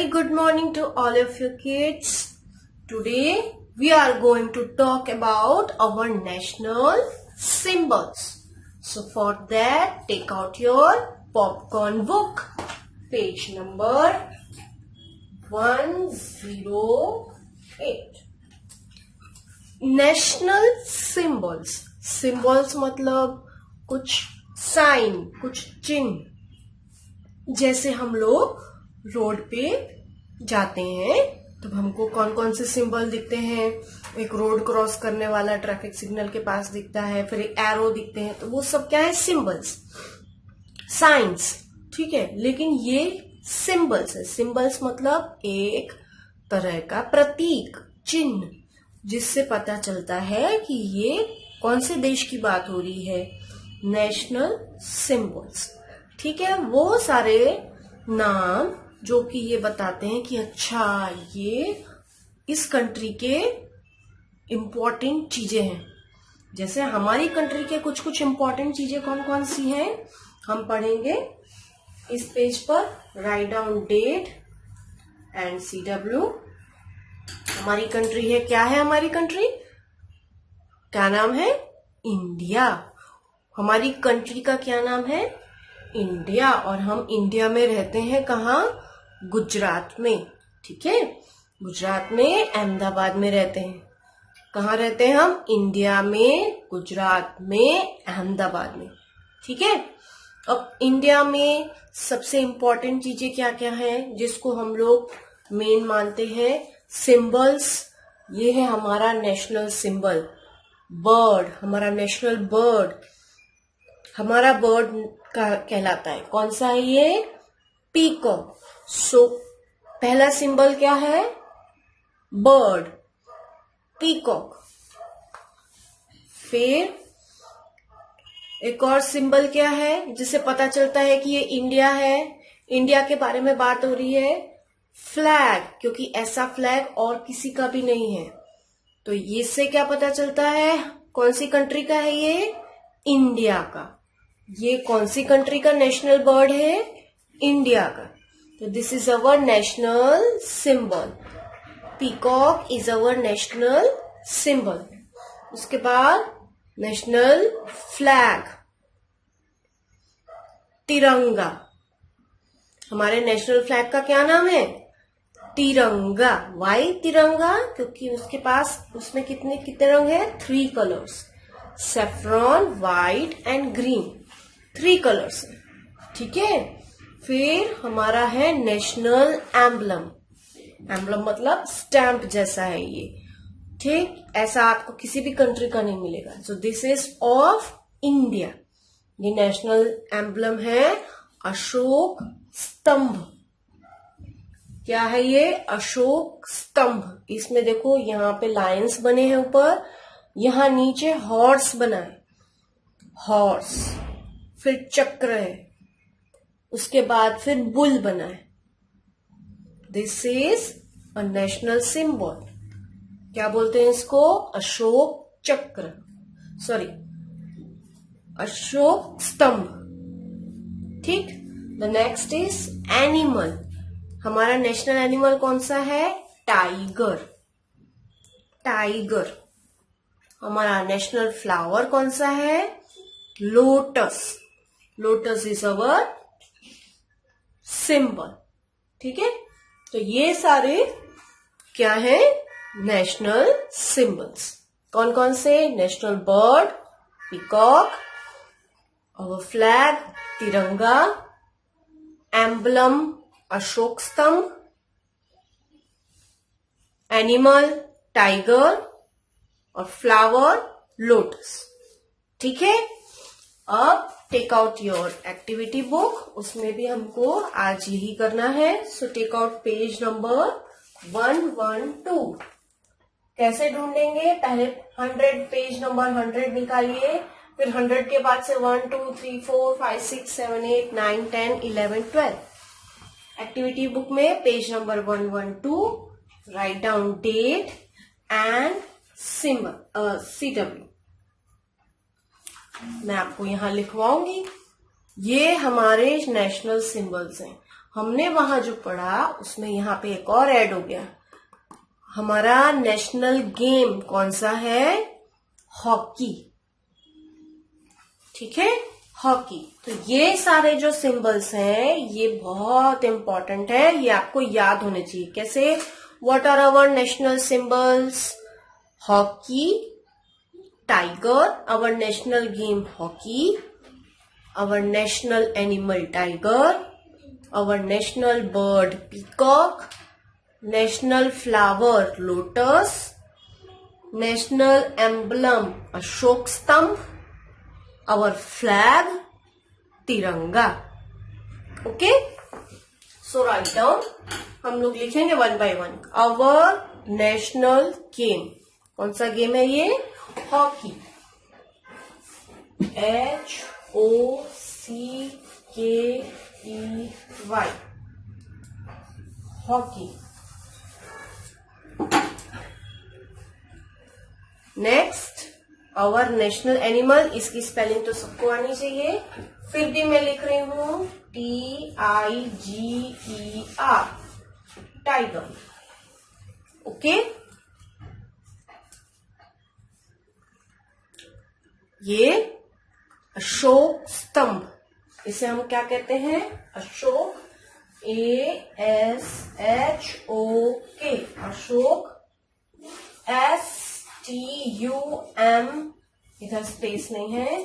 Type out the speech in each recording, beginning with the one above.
very good morning to all of you kids. Today we are going to talk about our national symbols. So for that, take out your popcorn book. Page number 108. National symbols. Symbols मतलब कुछ sign, कुछ चिन्ह. जैसे हम लोग road पे जाते हैं तो हमको कौन कौन से सिंबल दिखते हैं. एक रोड क्रॉस करने वाला ट्रैफिक सिग्नल के पास दिखता है, फिर एक एरो दिखते हैं, तो वो सब क्या है? Symbols, science. ठीक है, लेकिन ये सिंबल्स है. सिंबल्स मतलब एक तरह का प्रतीक, चिन्ह, जिससे पता चलता है कि ये कौन से देश की बात हो रही है. National symbols. ठीक है, वो सारे नाम जो कि ये बताते हैं कि अच्छा ये इस कंट्री के इम्पोर्टेंट चीजें हैं. जैसे हमारी कंट्री के कुछ कुछ इम्पोर्टेंट चीजें कौन कौन सी हैं हम पढ़ेंगे इस पेज पर. Right down date and CW. हमारी कंट्री है, क्या है हमारी कंट्री? क्या नाम है? इंडिया. हमारी कंट्री का क्या नाम है? इंडिया. और हम इंडिया में रहते हैं कहाँ? गुजरात में. ठीक है, गुजरात में अहमदाबाद में रहते हैं. कहाँ रहते हैं हम? इंडिया में, गुजरात में, अहमदाबाद में. ठीक है, अब इंडिया में सबसे इम्पोर्टेंट चीजें क्या क्या हैं जिसको हम लोग मेन मानते हैं? सिंबल्स. ये है हमारा नेशनल सिंबल. बर्ड, हमारा नेशनल बर्ड, हमारा बर्ड का कहलाता है. कौन सा है ये? पीकॉक. सो पहला सिंबल क्या है? Bird, peacock. फिर एक और सिंबल क्या है जिससे पता चलता है कि ये इंडिया है, इंडिया के बारे में बात हो रही है? फ्लैग, क्योंकि ऐसा फ्लैग और किसी का भी नहीं है. तो इससे क्या पता चलता है कौन सी कंट्री का है ये? इंडिया का. ये कौन सी कंट्री का नेशनल बर्ड है? इंडिया का. तो this is our national symbol. Peacock is our national symbol. उसके बाद नेशनल फ्लैग, तिरंगा. हमारे नेशनल फ्लैग का क्या नाम है? तिरंगा. वाई तिरंगा? क्योंकि उसके पास, उसमें कितने रंग है? 3 colours. Saffron, white and green. 3 colours. ठीक है, फिर हमारा है नेशनल एम्बलम. एम्बलम मतलब स्टैंप जैसा है ये. ठीक, ऐसा आपको किसी भी कंट्री का नहीं मिलेगा. So this is of India. ये नेशनल एम्बलम है अशोक स्तंभ. क्या है ये? अशोक स्तंभ. इसमें देखो यहाँ पे लायंस बने हैं ऊपर, यहाँ नीचे हॉर्स बना है, हॉर्स. फिर चक्र है, उसके बाद फिर बुल बना है. This is a national symbol. क्या बोलते हैं इसको? अशोक चक्र, सॉरी अशोक स्तंभ. ठीक. The next is animal. हमारा नेशनल एनिमल कौन सा है? टाइगर. टाइगर. हमारा नेशनल फ्लावर कौन सा है? Lotus. Lotus is our symbol. ठीक है, तो ये सारे क्या है? National symbols. कौन कौन से? National bird, peacock, our flag, Tiranga, emblem, Ashok Stambh, animal, tiger, और फ्लावर, लोटस. ठीक है, अब take out your activity book. उसमें भी हमको आज यही करना है. So take out page number 112. कैसे ढूंढेंगे? पहले 100, पेज नंबर 100 निकालिए. फिर 100 के बाद से 1 2 3 4 5 6 7 8 9 10 11 12. एक्टिविटी बुक में page number 112. Right down date and symbol CW. मैं आपको यहां लिखवाऊंगी. ये हमारे नेशनल सिंबल्स हैं. हमने वहां जो पढ़ा उसमें यहाँ पे एक और ऐड हो गया। हमारा नेशनल गेम कौन सा है? हॉकी। ठीक है, हॉकी। तो ये सारे जो सिंबल्स हैं ये बहुत इंपॉर्टेंट है, ये आपको याद होने चाहिए। कैसे? What are our national symbols? Hockey, tiger, our national game hockey, our national animal tiger, our national bird peacock, national flower lotus, national emblem Ashok Stambh, our flag Tiranga. Okay, so right down. हम लोग लिखेंगे one by one. Our national game, कौन सा game है ये? Hockey. HOCKEY, hockey. Next, our national animal, इसकी spelling तो सबको आनी चाहिए, फिर भी मैं लिख रही हूं TIGER, टाइगर। ओके, ये अशोक स्तंभ, इसे हम क्या कहते हैं? अशोक, ASHOK, अशोक। STUM, इधर स्पेस नहीं है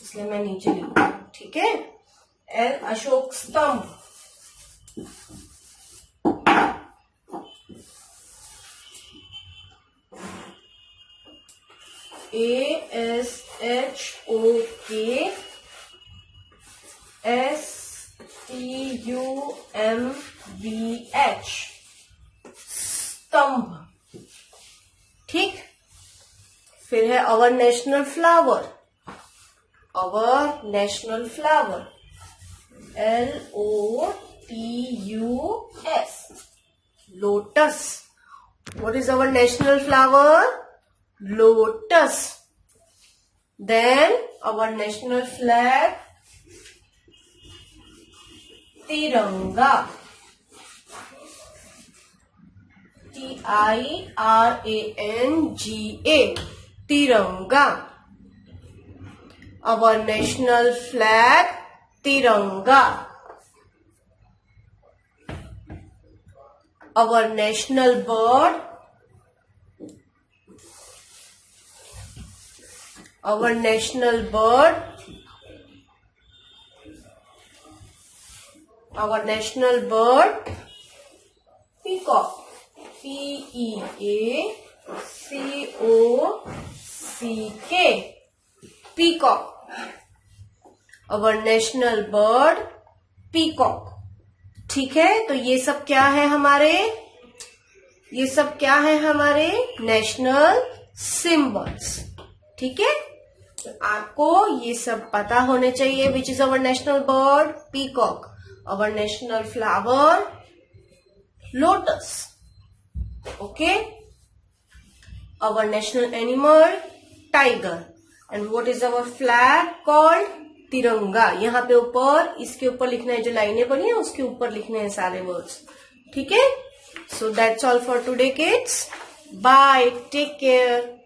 इसलिए मैं नीचे लिखूं, ठीक है? L, अशोक स्तंभ। ASHOK, STUMBH, स्तंभ। ठीक, फिर है our national flower, our national flower, LOTUS, lotus. What is our national flower? Lotus. Then our national flag, Tiranga, TIRANGA, Tiranga. Our national flag, Tiranga. Our national bird, our national bird, our national bird, peacock, PEACOCK, peacock, our national bird, peacock। ठीक है, तो ये सब क्या है हमारे? ये सब क्या है हमारे? National symbols. ठीक है, तो आपको ये सब पता होने चाहिए। Which is our national bird? Peacock. Our national flower? Lotus. Okay, our national animal? Tiger. And what is our flag called? तिरंगा। यहाँ पे ऊपर, इसके ऊपर लिखना है, जो लाइनें बनी है उसके ऊपर लिखने हैं सारे वर्ड्स। ठीक है, so that's all for today kids. Bye, take care.